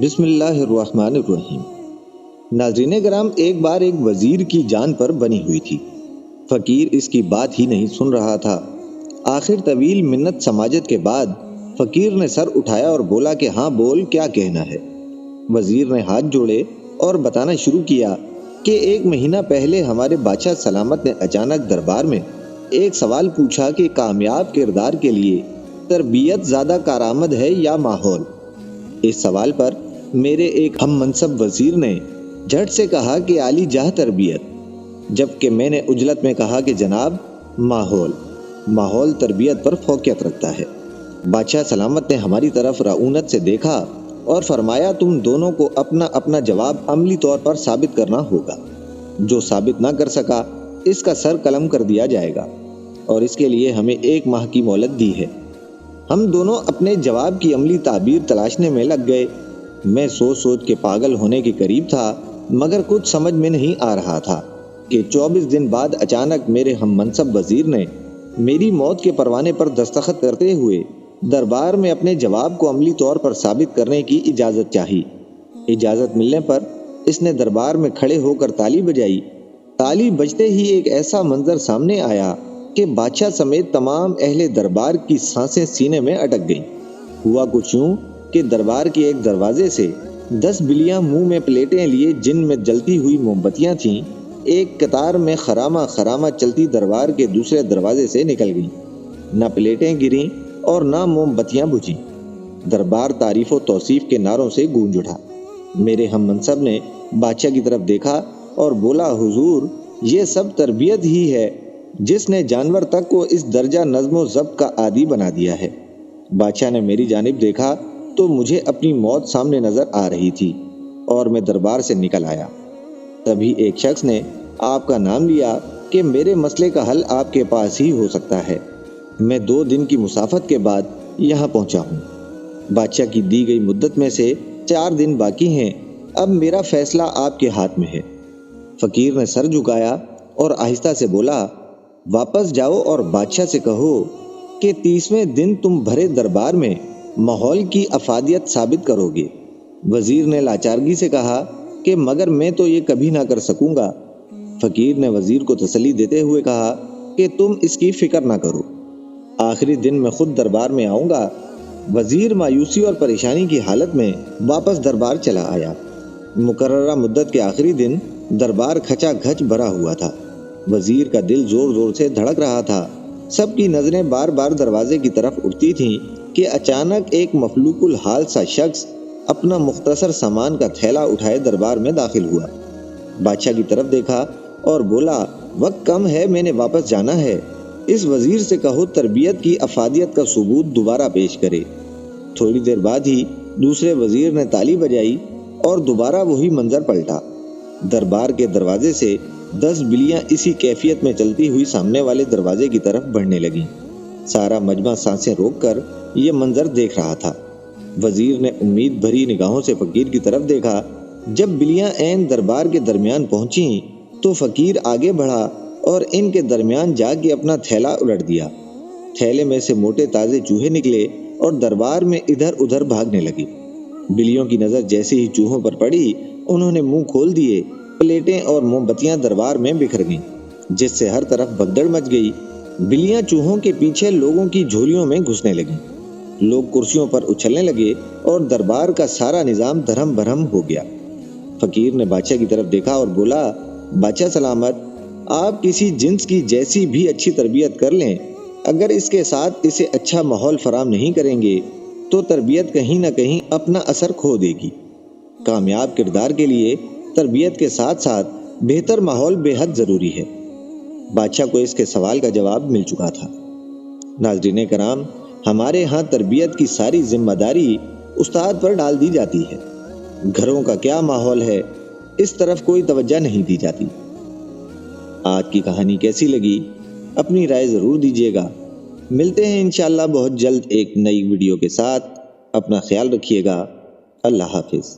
بسم اللہ الرحمن الرحیم۔ ناظرین کرام، ایک بار ایک وزیر کی جان پر بنی ہوئی تھی۔ فقیر اس کی بات ہی نہیں سن رہا تھا۔ آخر طویل منت سماجت کے بعد فقیر نے سر اٹھایا اور بولا کہ ہاں بول، کیا کہنا ہے؟ وزیر نے ہاتھ جوڑے اور بتانا شروع کیا کہ 1 مہینہ پہلے ہمارے بادشاہ سلامت نے اچانک دربار میں ایک سوال پوچھا کہ کامیاب کردار کے لیے تربیت زیادہ کارآمد ہے یا ماحول؟ اس سوال پر میرے ایک ہم منصب وزیر نے جھٹ سے کہا کہ عالی جاہ تربیت، جبکہ میں نے عجلت میں کہا کہ جناب ماحول تربیت پر فوقیت رکھتا ہے۔ بادشاہ سلامت نے ہماری طرف رعونت سے دیکھا اور فرمایا تم دونوں کو اپنا اپنا جواب عملی طور پر ثابت کرنا ہوگا۔ جو ثابت نہ کر سکا اس کا سر قلم کر دیا جائے گا، اور اس کے لیے ہمیں 1 ماہ کی مہلت دی ہے۔ ہم دونوں اپنے جواب کی عملی تعبیر تلاشنے میں لگ گئے۔ میں سوچ کے پاگل ہونے کے قریب تھا، مگر کچھ سمجھ میں نہیں آ رہا تھا کہ 24 دن بعد اچانک میرے ہم منصب وزیر نے میری موت کے پروانے پر دستخط کرتے ہوئے دربار میں اپنے جواب کو عملی طور پر ثابت کرنے کی اجازت چاہی۔ اجازت ملنے پر اس نے دربار میں کھڑے ہو کر تالی بجائی۔ تالی بجتے ہی ایک ایسا منظر سامنے آیا کہ بادشاہ سمیت تمام اہل دربار کی سانسیں سینے میں اٹک گئیں۔ ہوا کچھ یوں کہ دربار کے ایک دروازے سے 10 بلیاں منہ میں پلیٹیں لیے، جن میں جلتی ہوئی موم بتیاں تھیں، ایک قطار میں خرامہ چلتی دربار کے دوسرے دروازے سے نکل گئیں۔ نہ پلیٹیں گریں اور نہ موم بتیاں بجھیں۔ دربار تعریف و توصیف کے نعروں سے گونج اٹھا۔ میرے ہم منصب نے بادشاہ کی طرف دیکھا اور بولا، حضور، یہ سب تربیت ہی ہے جس نے جانور تک کو اس درجہ نظم و ضبط کا عادی بنا دیا ہے۔ بادشاہ نے میری جانب دیکھا تو مجھے اپنی موت سامنے نظر آ رہی تھی اور میں دربار سے نکل آیا۔ تبھی ایک شخص نے آپ کا نام لیا کہ میرے مسئلے کا حل آپ کے پاس ہی ہو سکتا ہے۔ میں 2 دن کی مسافت کے بعد یہاں پہنچا ہوں۔ بادشاہ کی دی گئی مدت میں سے 4 دن باقی ہیں۔ اب میرا فیصلہ آپ کے ہاتھ میں ہے۔ فقیر نے سر جھکایا اور آہستہ سے بولا، واپس جاؤ اور بادشاہ سے کہو کہ 30ویں دن تم بھرے دربار میں ماحول کی افادیت ثابت کرو گے۔ وزیر نے لاچارگی سے کہا کہ مگر میں تو یہ کبھی نہ کر سکوں گا۔ فقیر نے وزیر کو تسلی دیتے ہوئے کہا کہ تم اس کی فکر نہ کرو، آخری دن میں خود دربار میں آؤں گا۔ وزیر مایوسی اور پریشانی کی حالت میں واپس دربار چلا آیا۔ مقررہ مدت کے آخری دن دربار کھچا کھچ بھرا ہوا تھا۔ وزیر کا دل زور سے دھڑک رہا تھا۔ سب کی نظریں بار بار دروازے کی طرف اٹھتی تھیں کہ اچانک ایک مفلوق الحال سا شخص اپنا مختصر سامان کا تھیلا اٹھائے دربار میں داخل ہوا۔ بادشاہ کی طرف دیکھا اور بولا، وقت کم ہے، میں نے واپس جانا ہے۔ اس وزیر سے کہو تربیت کی افادیت کا ثبوت دوبارہ پیش کرے۔ تھوڑی دیر بعد ہی دوسرے وزیر نے تالی بجائی اور دوبارہ وہی منظر پلٹا۔ دربار کے دروازے سے 10 بلیاں اسی کیفیت میں چلتی ہوئی سامنے والے دروازے کی طرف بڑھنے لگیں۔ سارا مجمع سانسیں روک کر یہ منظر دیکھ رہا تھا۔ وزیر نے امید بھری نگاہوں سے فقیر کی طرف دیکھا۔ جب بلیاں عین دربار کے درمیان پہنچیں تو فقیر آگے بڑھا اور ان کے درمیان جا کے اپنا تھیلا الٹ دیا۔ تھیلے میں سے موٹے تازے چوہے نکلے اور دربار میں ادھر ادھر بھاگنے لگے۔ بلیوں کی نظر جیسے ہی چوہوں پر پڑی، انہوں نے منہ کھول دیے۔ پلیٹیں اور موم بتیاں دربار میں بکھر گئیں، جس سے ہر طرف بھگدڑ مچ گئی۔ بلیاں چوہوں کے پیچھے لوگوں کی جھولیوں میں گھسنے لگیں۔ لوگ کرسیوں پر اچھلنے لگے اور دربار کا سارا نظام دھرم بھرم ہو گیا۔ فقیر نے بادشاہ کی طرف دیکھا اور بولا، بادشاہ سلامت، آپ کسی جنس کی جیسی بھی اچھی تربیت کر لیں، اگر اس کے ساتھ اسے اچھا ماحول فراہم نہیں کریں گے تو تربیت کہیں نہ کہیں اپنا اثر کھو دے گی۔ کامیاب کردار کے لیے تربیت کے ساتھ ساتھ بہتر ماحول بے حد ضروری ہے۔ بادشاہ کو اس کے سوال کا جواب مل چکا تھا۔ ناظرین کرام، ہمارے ہاں تربیت کی ساری ذمہ داری استاد پر ڈال دی جاتی ہے۔ گھروں کا کیا ماحول ہے، اس طرف کوئی توجہ نہیں دی جاتی۔ آج کی کہانی کیسی لگی؟ اپنی رائے ضرور دیجیے گا۔ ملتے ہیں انشاءاللہ بہت جلد ایک نئی ویڈیو کے ساتھ۔ اپنا خیال رکھیے گا۔ اللہ حافظ۔